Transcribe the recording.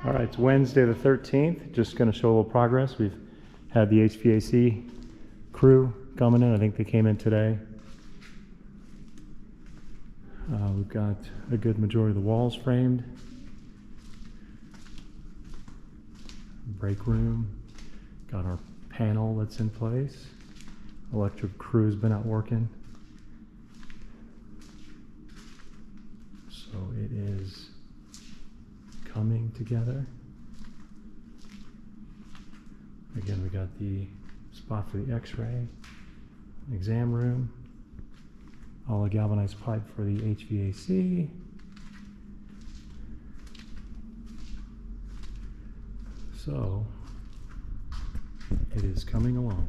All right, it's Wednesday the 13th. Just going to show a little progress. We've had the HVAC crew coming in. I think they came in today. We've got a good majority of the walls framed. Break room. Got our panel that's in place. Electric crew's been out working. So it is coming together. Again, we got the spot for the x-ray, exam room, all the galvanized pipe for the HVAC. So it is coming along.